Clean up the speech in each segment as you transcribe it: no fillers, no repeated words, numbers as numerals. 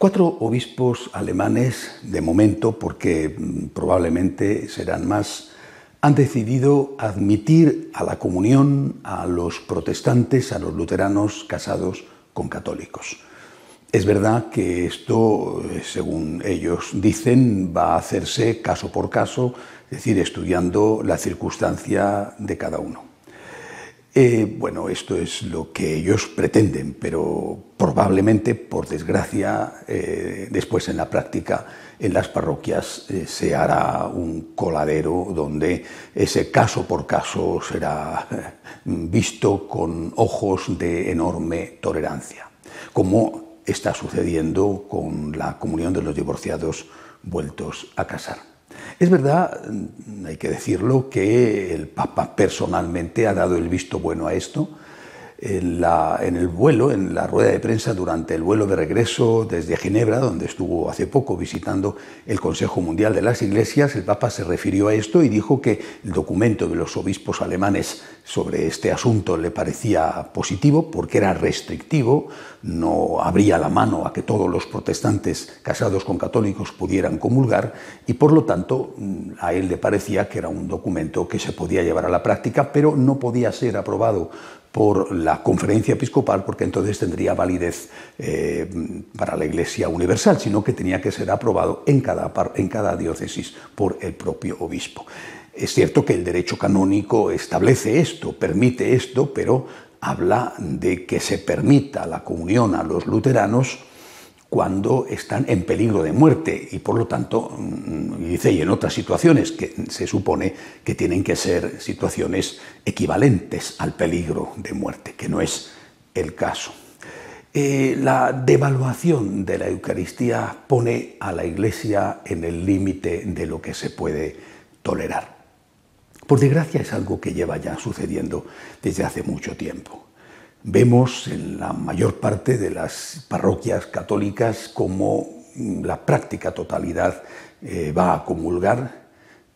4 obispos alemanes, de momento, porque probablemente serán más, han decidido admitir a la comunión a los protestantes, a los luteranos casados con católicos. Es verdad que esto, según ellos dicen, va a hacerse caso por caso, es decir, estudiando la circunstancia de cada uno. Bueno, esto es lo que ellos pretenden, pero probablemente, por desgracia, después en la práctica, en las parroquias, se hará un coladero donde ese caso por caso será visto con ojos de enorme tolerancia, como está sucediendo con la comunión de los divorciados vueltos a casar. Es verdad, hay que decirlo, que el Papa personalmente ha dado el visto bueno a esto. En el vuelo, en la rueda de prensa durante el vuelo de regreso desde Ginebra, donde estuvo hace poco visitando el Consejo Mundial de las Iglesias, el Papa se refirió a esto y dijo que el documento de los obispos alemanes sobre este asunto le parecía positivo porque era restrictivo, no abría la mano a que todos los protestantes casados con católicos pudieran comulgar y por lo tanto a él le parecía que era un documento que se podía llevar a la práctica, pero no podía ser aprobado por la Conferencia Episcopal, porque entonces tendría validez para la Iglesia Universal, sino que tenía que ser aprobado en cada diócesis por el propio obispo. Es cierto que el derecho canónico establece esto, permite esto, pero habla de que se permita la comunión a los luteranos cuando están en peligro de muerte y por lo tanto, dice, y en otras situaciones que se supone que tienen que ser situaciones equivalentes al peligro de muerte, que no es el caso. La devaluación de la Eucaristía pone a la Iglesia en el límite de lo que se puede tolerar. Por desgracia es algo que lleva ya sucediendo desde hace mucho tiempo. Vemos en la mayor parte de las parroquias católicas cómo la práctica totalidad va a comulgar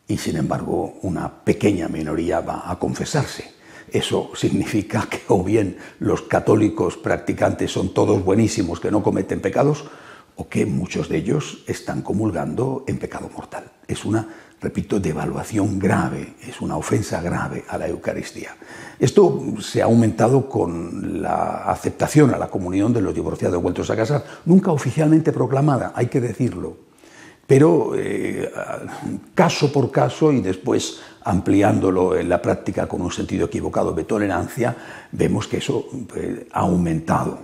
y, sin embargo, una pequeña minoría va a confesarse. Eso significa que o bien los católicos practicantes son todos buenísimos que no cometen pecados o que muchos de ellos están comulgando en pecado mortal. Es una, repito, devaluación grave, es una ofensa grave a la Eucaristía. Esto se ha aumentado con la aceptación a la comunión de los divorciados vueltos a casar, nunca oficialmente proclamada, hay que decirlo, pero caso por caso y después ampliándolo en la práctica con un sentido equivocado de tolerancia, vemos que eso ha aumentado.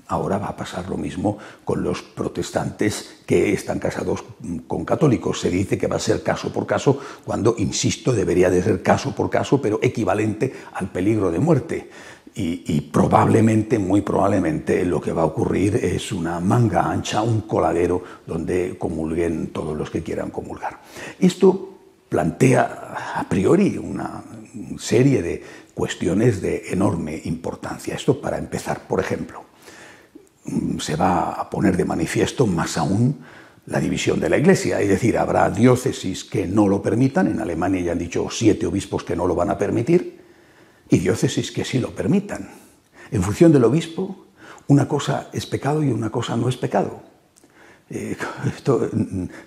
Ahora va a pasar lo mismo con los protestantes que están casados con católicos. Se dice que va a ser caso por caso, cuando, insisto, debería de ser caso por caso, pero equivalente al peligro de muerte. Y probablemente, muy probablemente, lo que va a ocurrir es una manga ancha, un coladero donde comulguen todos los que quieran comulgar. Esto plantea a priori una serie de cuestiones de enorme importancia. Esto para empezar, por ejemplo. Se va a poner de manifiesto más aún la división de la Iglesia, es decir, habrá diócesis que no lo permitan, en Alemania ya han dicho 7 obispos que no lo van a permitir, y diócesis que sí lo permitan. En función del obispo, una cosa es pecado y una cosa no es pecado. Esto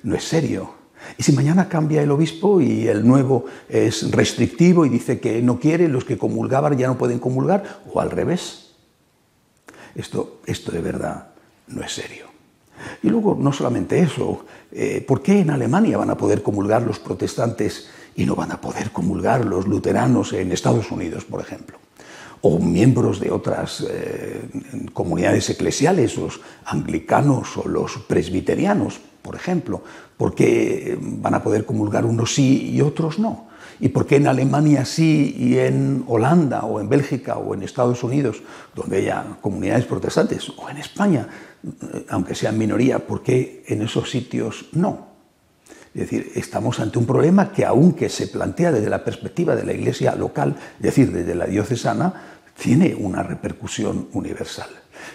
no es serio. Y si mañana cambia el obispo y el nuevo es restrictivo y dice que no quiere, los que comulgaban ya no pueden comulgar, o al revés. Esto de verdad no es serio. Y luego, no solamente eso, ¿por qué en Alemania van a poder comulgar los protestantes y no van a poder comulgar los luteranos en Estados Unidos, por ejemplo? O miembros de otras comunidades eclesiales, los anglicanos o los presbiterianos, por ejemplo. ¿Por qué van a poder comulgar unos sí y otros no? ¿Y por qué en Alemania sí y en Holanda o en Bélgica o en Estados Unidos, donde haya comunidades protestantes, o en España, aunque sean minoría, por qué en esos sitios no? Es decir, estamos ante un problema que, aunque se plantea desde la perspectiva de la Iglesia local, es decir, desde la diocesana, tiene una repercusión universal.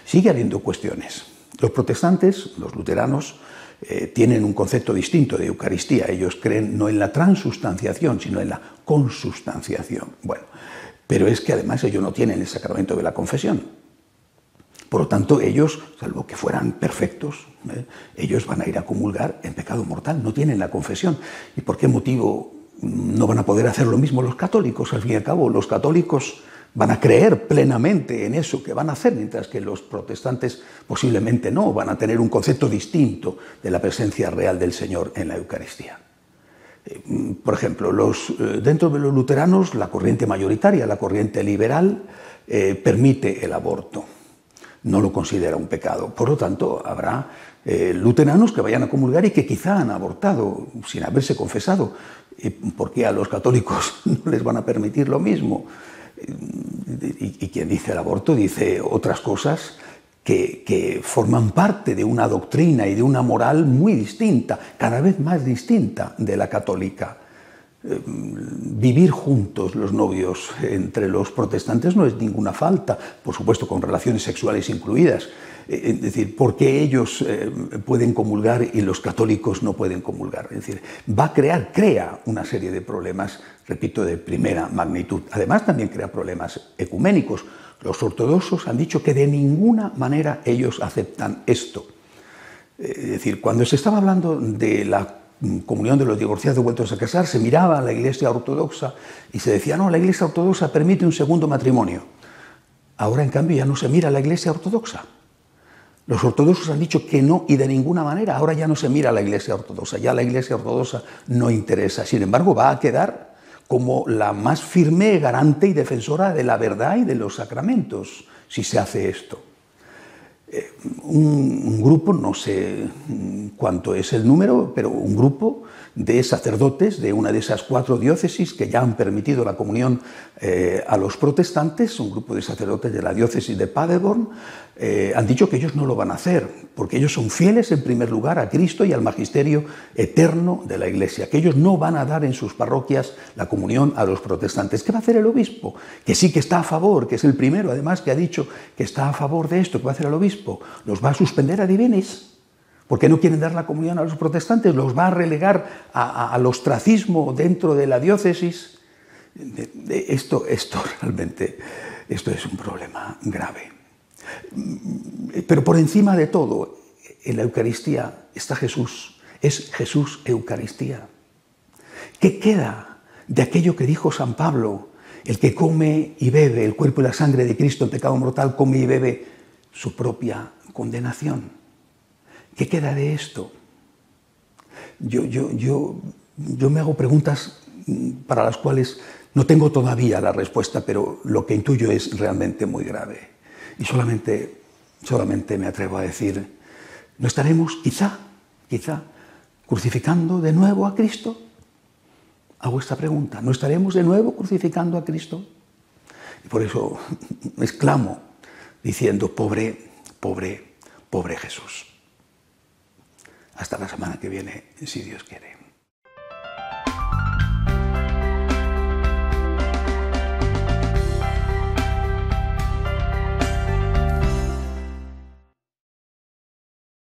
Sigue habiendo cuestiones. Los protestantes, los luteranos, tienen un concepto distinto de Eucaristía. Ellos creen no en la transustanciación, sino en la consustanciación. Bueno, pero es que además ellos no tienen el sacramento de la confesión. Por lo tanto, ellos, salvo que fueran perfectos, ellos van a ir a comulgar en pecado mortal, no tienen la confesión. ¿Y por qué motivo no van a poder hacer lo mismo los católicos? Al fin y al cabo, los católicos van a creer plenamente en eso que van a hacer, mientras que los protestantes posiblemente no, van a tener un concepto distinto de la presencia real del Señor en la Eucaristía. Por ejemplo, dentro de los luteranos, la corriente mayoritaria, la corriente liberal, permite el aborto, no lo considera un pecado. Por lo tanto, habrá luteranos que vayan a comulgar y que quizá han abortado sin haberse confesado. ¿Por qué a los católicos no les van a permitir lo mismo? Y quien dice el aborto dice otras cosas que forman parte de una doctrina y de una moral muy distinta, cada vez más distinta de la católica. Vivir juntos los novios entre los protestantes no es ninguna falta, por supuesto con relaciones sexuales incluidas. Es decir, ¿por qué ellos pueden comulgar y los católicos no pueden comulgar? Es decir, crea una serie de problemas, repito, de primera magnitud. Además, también crea problemas ecuménicos. Los ortodoxos han dicho que de ninguna manera ellos aceptan esto. Es decir, cuando se estaba hablando de la comunión de los divorciados vueltos a casar, se miraba a la Iglesia ortodoxa y se decía, no, la Iglesia ortodoxa permite un segundo matrimonio. Ahora, en cambio, ya no se mira a la Iglesia ortodoxa. Los ortodoxos han dicho que no y de ninguna manera. Ahora ya no se mira a la Iglesia ortodoxa, ya la Iglesia ortodoxa no interesa. Sin embargo, va a quedar como la más firme garante y defensora de la verdad y de los sacramentos, si se hace esto. Un grupo, no sé cuánto es el número, pero un grupo de sacerdotes de una de esas 4 diócesis que ya han permitido la comunión a los protestantes, un grupo de sacerdotes de la diócesis de Paderborn, han dicho que ellos no lo van a hacer, porque ellos son fieles en primer lugar a Cristo y al magisterio eterno de la Iglesia, que ellos no van a dar en sus parroquias la comunión a los protestantes. ¿Qué va a hacer el obispo? Que sí que está a favor, que es el primero además que ha dicho que está a favor de esto. ¿Qué va a hacer el obispo? ¿Los va a suspender a divinis? Porque no quieren dar la comunión a los protestantes, los va a relegar al ostracismo dentro de la diócesis. Esto realmente es un problema grave. Pero por encima de todo, en la Eucaristía está Jesús. Es Jesús Eucaristía. ¿Qué queda de aquello que dijo San Pablo? El que come y bebe el cuerpo y la sangre de Cristo en pecado mortal, come y bebe su propia condenación. ¿Qué queda de esto? Yo me hago preguntas para las cuales no tengo todavía la respuesta, pero lo que intuyo es realmente muy grave. Y solamente me atrevo a decir, ¿no estaremos quizá, crucificando de nuevo a Cristo? Hago esta pregunta, ¿no estaremos de nuevo crucificando a Cristo? Y por eso exclamo diciendo, pobre Jesús. Hasta la semana que viene, si Dios quiere.